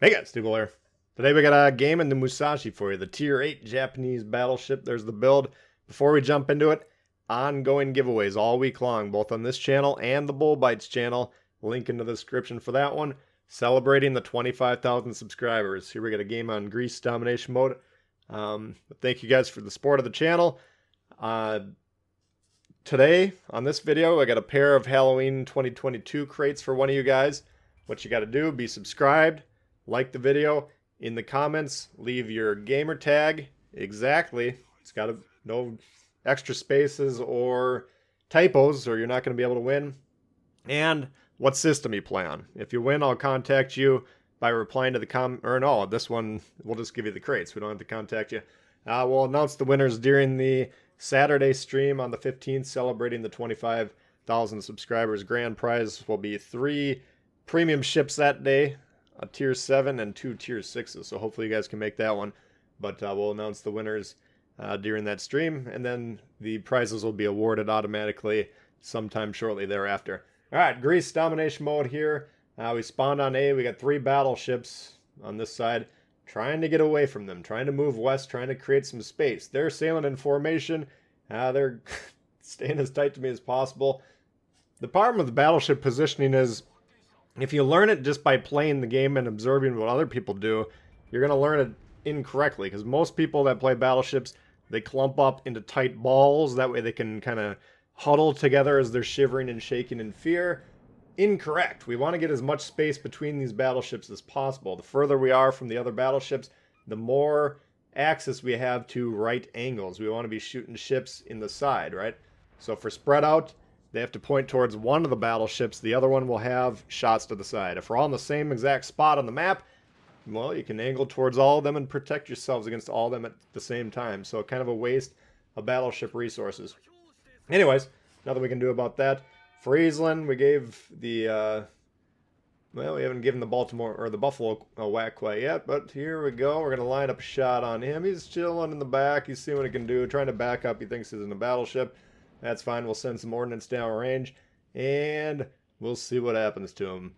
Hey guys, Tbull here. Today we got a game in the Musashi for you, the Tier 8 Japanese battleship. There's the build. Before we jump into it, ongoing giveaways all week long, both on this channel and the Bull Bites channel. Link in the description for that one. Celebrating the 25,000 subscribers. Here we got a game on Greece domination mode. Thank you guys for the support of the channel. Today, on this video, I got a pair of Halloween 2022 crates for one of you guys. What you got to do, be subscribed. Like the video. In the comments, leave your gamer tag. Exactly. It's got no extra spaces or typos, or you're not going to be able to win. And what system you play on. If you win, I'll contact you by replying to the comment. Or no, this one, we'll just give you the crates. We don't have to contact you. We'll announce the winners during the Saturday stream on the 15th, celebrating the 25,000 subscribers. Grand prize will be 3 premium ships that day. A tier 7 and 2 tier 6s, so hopefully you guys can make that one. But we'll announce the winners during that stream, and then the prizes will be awarded automatically sometime shortly thereafter. Alright, Greece domination mode here. We spawned on A. We got 3 battleships on this side, trying to get away from them, trying to move west, trying to create some space. They're sailing in formation. They're staying as tight to me as possible. The problem with the battleship positioning is, if you learn it just by playing the game and observing what other people do, you're going to learn it incorrectly. Because most people that play battleships, they clump up into tight balls. That way they can kind of huddle together as they're shivering and shaking in fear. Incorrect. We want to get as much space between these battleships as possible. The further we are from the other battleships, the more access we have to right angles. We want to be shooting ships in the side, right? So for spread out, they have to point towards one of the battleships. The other one will have shots to the side. If we're all in the same exact spot on the map, well, you can angle towards all of them and protect yourselves against all of them at the same time. So kind of a waste of battleship resources. Anyways, nothing we can do about that. Friesland, we gave the, well, we haven't given the Baltimore or the Buffalo a whack quite yet, but here we go. We're going to line up a shot on him. He's chilling in the back. He's seeing what he can do, trying to back up. He thinks he's in a battleship. That's fine. We'll send some ordnance down range, and we'll see what happens to him.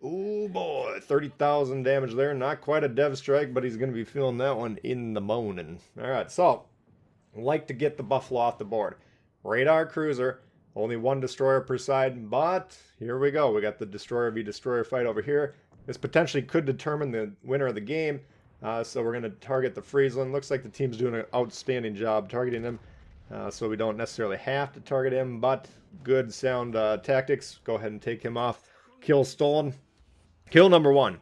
Oh boy, 30,000 damage there. Not quite a dev strike, but he's going to be feeling that one in the morning. All right, so like to get the Buffalo off the board. Radar cruiser, only 1 destroyer per side, but here we go. We got the destroyer v destroyer fight over here. This potentially could determine the winner of the game. So we're going to target the Friesland. Looks like the team's doing an outstanding job targeting him. So we don't necessarily have to target him, but good sound tactics. Go ahead and take him off. Kill stolen. Kill number 1.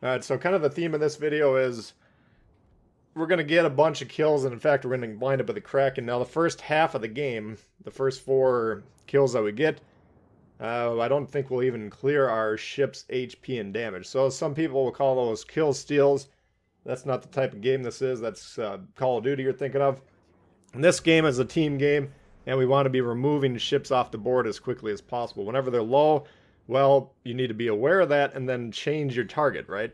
Alright, so kind of the theme of this video is we're going to get a bunch of kills, and in fact we're going to wind up with the Kraken. Now the first half of the game, the first 4 kills that we get, I don't think we'll even clear our ship's HP and damage. So some people will call those kill steals. That's not the type of game this is. That's Call of Duty you're thinking of. And this game is a team game, and we want to be removing ships off the board as quickly as possible. Whenever they're low, well, you need to be aware of that and then change your target, right?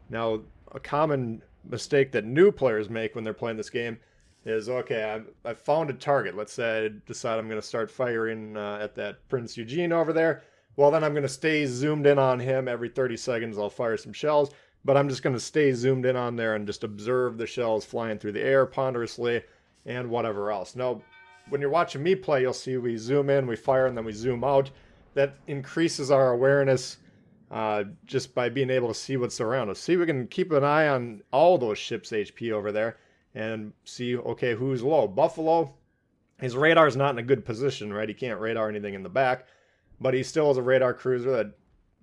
Now, a common mistake that new players make when they're playing this game is, okay, I found a target. Let's say I decide I'm going to start firing at that Prince Eugene over there. Well, then I'm going to stay zoomed in on him. Every 30 seconds I'll fire some shells, but I'm just going to stay zoomed in on there and just observe the shells flying through the air ponderously, and whatever else. Now, when you're watching me play, you'll see we zoom in, we fire, and then we zoom out. That increases our awareness just by being able to see what's around us. See, we can keep an eye on all those ships' HP over there and see, okay, who's low. Buffalo, his radar is not in a good position, right? He can't radar anything in the back, but he still has a radar cruiser. That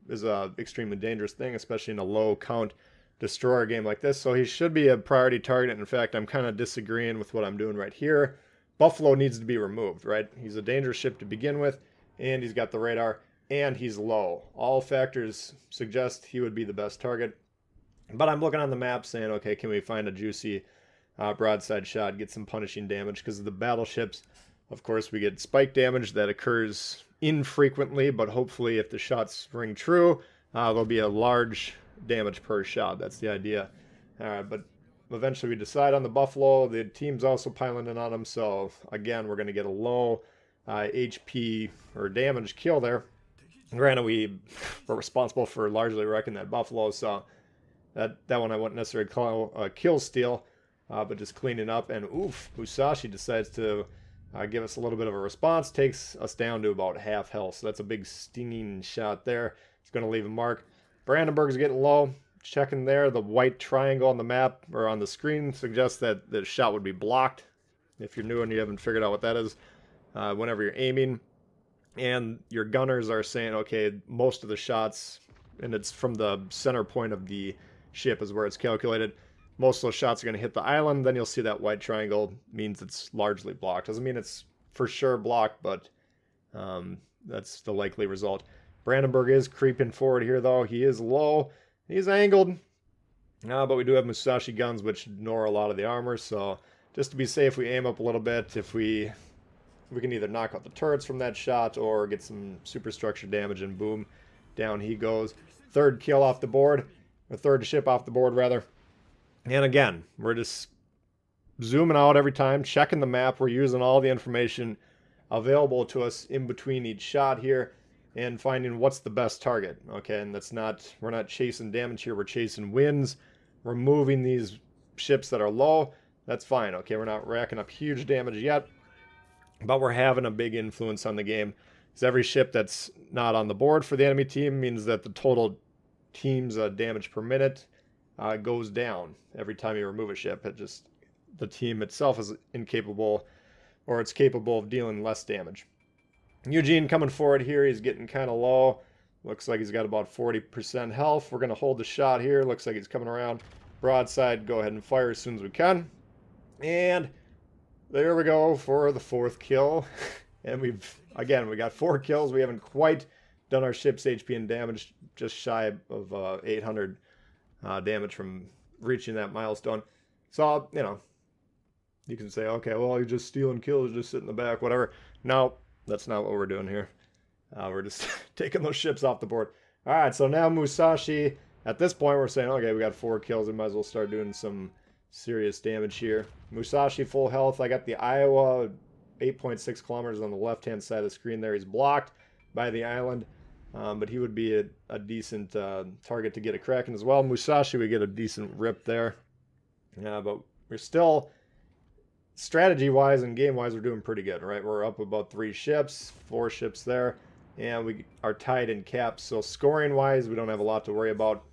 is a extremely dangerous thing, especially in a low count destroyer game like this, so he should be a priority target. In fact, I'm kind of disagreeing with what I'm doing right here. Buffalo needs to be removed, right? He's a dangerous ship to begin with, and he's got the radar, and he's low. All factors suggest he would be the best target, but I'm looking on the map saying, okay, can we find a juicy broadside shot, get some punishing damage? Because of the battleships, of course, we get spike damage that occurs infrequently, but hopefully if the shots ring true, there'll be a large damage per shot. That's the idea. But eventually we decide on the Buffalo. The team's also piling in on him, so again we're going to get a low HP or damage kill there. Granted, we were responsible for largely wrecking that Buffalo, so That one I wouldn't necessarily call a kill steal, but just cleaning up. And oof, Musashi decides to give us a little bit of a response, takes us down to about half health. So that's a big stinging shot there. It's going to leave a mark. Brandenburg's getting low. Checking there, the white triangle on the map or on the screen suggests that the shot would be blocked. If you're new and you haven't figured out what that is, whenever you're aiming, and your gunners are saying, okay, most of the shots, and it's from the center point of the ship is where it's calculated. Most of those shots are going to hit the island. Then you'll see that white triangle means it's largely blocked. Doesn't mean it's for sure blocked, but that's the likely result. Brandenburg is creeping forward here, though. He is low. He's angled. But we do have Musashi guns, which ignore a lot of the armor. So just to be safe, we aim up a little bit. If we can either knock out the turrets from that shot or get some superstructure damage, and boom, down he goes. Third kill off the board. Or third ship off the board, rather. And again, we're just zooming out every time, checking the map. We're using all the information available to us in between each shot here and finding what's the best target. Okay, and we're not chasing damage here, we're chasing wins. We're moving these ships that are low. That's fine. Okay, we're not racking up huge damage yet, but we're having a big influence on the game. Because every ship that's not on the board for the enemy team means that the total team's damage per minute goes down every time you remove a ship. The team itself is incapable, or it's capable of dealing less damage. Eugene coming forward here. He's getting kind of low. Looks like he's got about 40% health. We're going to hold the shot here. Looks like he's coming around. Broadside, go ahead and fire as soon as we can. And there we go for the fourth kill. And we got 4 kills. We haven't quite done our ship's HP and damage, just shy of 800 damage from reaching that milestone. So, you can say, okay, well, you're just stealing kills, just sit in the back, whatever. No, that's not what we're doing here. We're just taking those ships off the board. All right, so now Musashi, at this point, we're saying, okay, we got 4 kills. We might as well start doing some serious damage here. Musashi full health. I got the Iowa 8.6 kilometers on the left-hand side of the screen there. He's blocked by the island, but he would be a decent target to get a Kraken as well. Musashi, we get a decent rip there. But we're still, strategy-wise and game-wise, we're doing pretty good, right? We're up about 3 ships, 4 ships there, and we are tied in caps. So scoring-wise, we don't have a lot to worry about.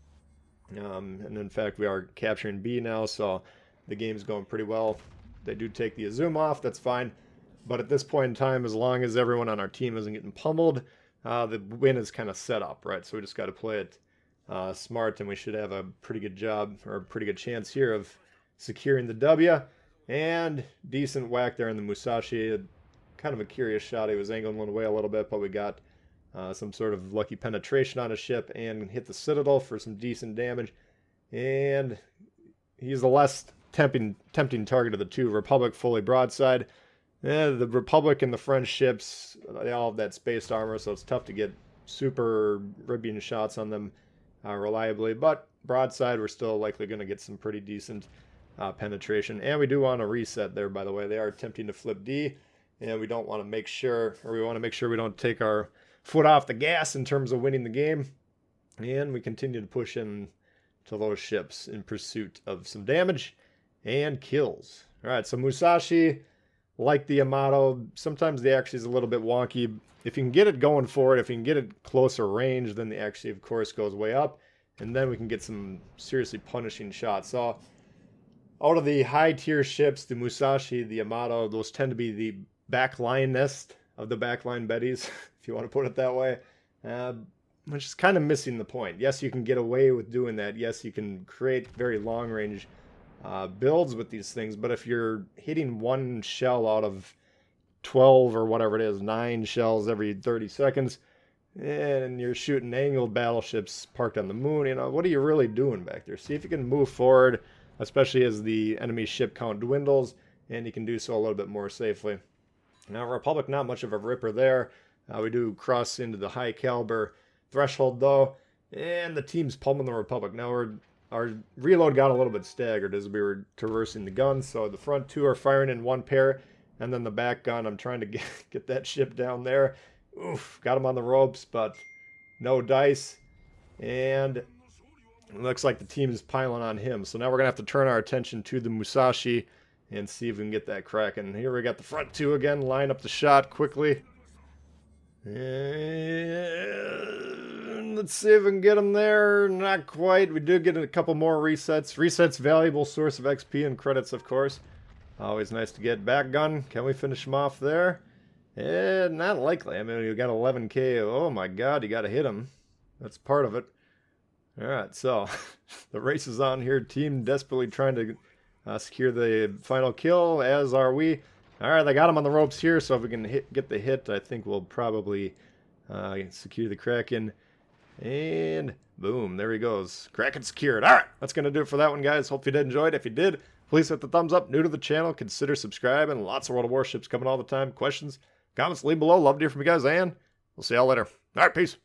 And in fact, we are capturing B now, so the game's going pretty well. They do take the Azum off, that's fine. But at this point in time, as long as everyone on our team isn't getting pummeled, the win is kind of set up, right? So we just got to play it smart, and we should have a pretty good job, or a pretty good chance here of securing the W. And decent whack there in the Musashi. Kind of a curious shot. He was angling away a little bit, but we got some sort of lucky penetration on his ship and hit the Citadel for some decent damage. And he's the less tempting target of the two. Republic fully broadside. The Republic and the French ships, they all have that spaced armor, so it's tough to get super ribbing shots on them reliably. But broadside, we're still likely going to get some pretty decent penetration. And we do want to reset there, by the way. They are attempting to flip D, and we want to make sure we don't take our foot off the gas in terms of winning the game. And we continue to push in to those ships in pursuit of some damage and kills. All right, so Musashi, like the Yamato, sometimes the axis is a little bit wonky. If you can get it going forward, if you can get it closer range, then the axis, of course, goes way up. And then we can get some seriously punishing shots. So out of the high-tier ships, the Musashi, the Yamato, those tend to be the backline-nest of the backline Bettys, if you want to put it that way. Which is kind of missing the point. Yes, you can get away with doing that. Yes, you can create very long-range builds with these things, but if you're hitting 1 shell out of 12 or whatever it is, 9 shells every 30 seconds, and you're shooting angled battleships parked on the moon, what are you really doing back there? See if you can move forward, especially as the enemy ship count dwindles, and you can do so a little bit more safely. Now, Republic, not much of a ripper there. We do cross into the high caliber threshold, though, and the team's pummeling the Republic. Now, our reload got a little bit staggered as we were traversing the guns, so the front 2 are firing in 1 pair, and then the back gun, I'm trying to get that ship down there. Oof, got him on the ropes, but no dice. And Looks like the team is piling on him. So now we're going to have to turn our attention to the Musashi and see if we can get that Kraken. Here we got the front two again. Line up the shot quickly. And let's see if we can get them there. Not quite. We did get a couple more resets. Resets, valuable source of XP and credits, of course. Always nice to get. Back gun. Can we finish him off there? Not likely. I mean, you got 11k. Oh my god, you got to hit him. That's part of it. Alright, so the race is on here. Team desperately trying to secure the final kill, as are we. Alright, I got him on the ropes here, so if we can get the hit, I think we'll probably secure the Kraken. And boom, there he goes. Kraken secured. Alright, that's going to do it for that one, guys. Hope you did enjoy it. If you did, please hit the thumbs up. New to the channel, consider subscribing. Lots of World of Warships coming all the time. Questions, comments, leave below. Love to hear from you guys, and we'll see y'all later. Alright, peace.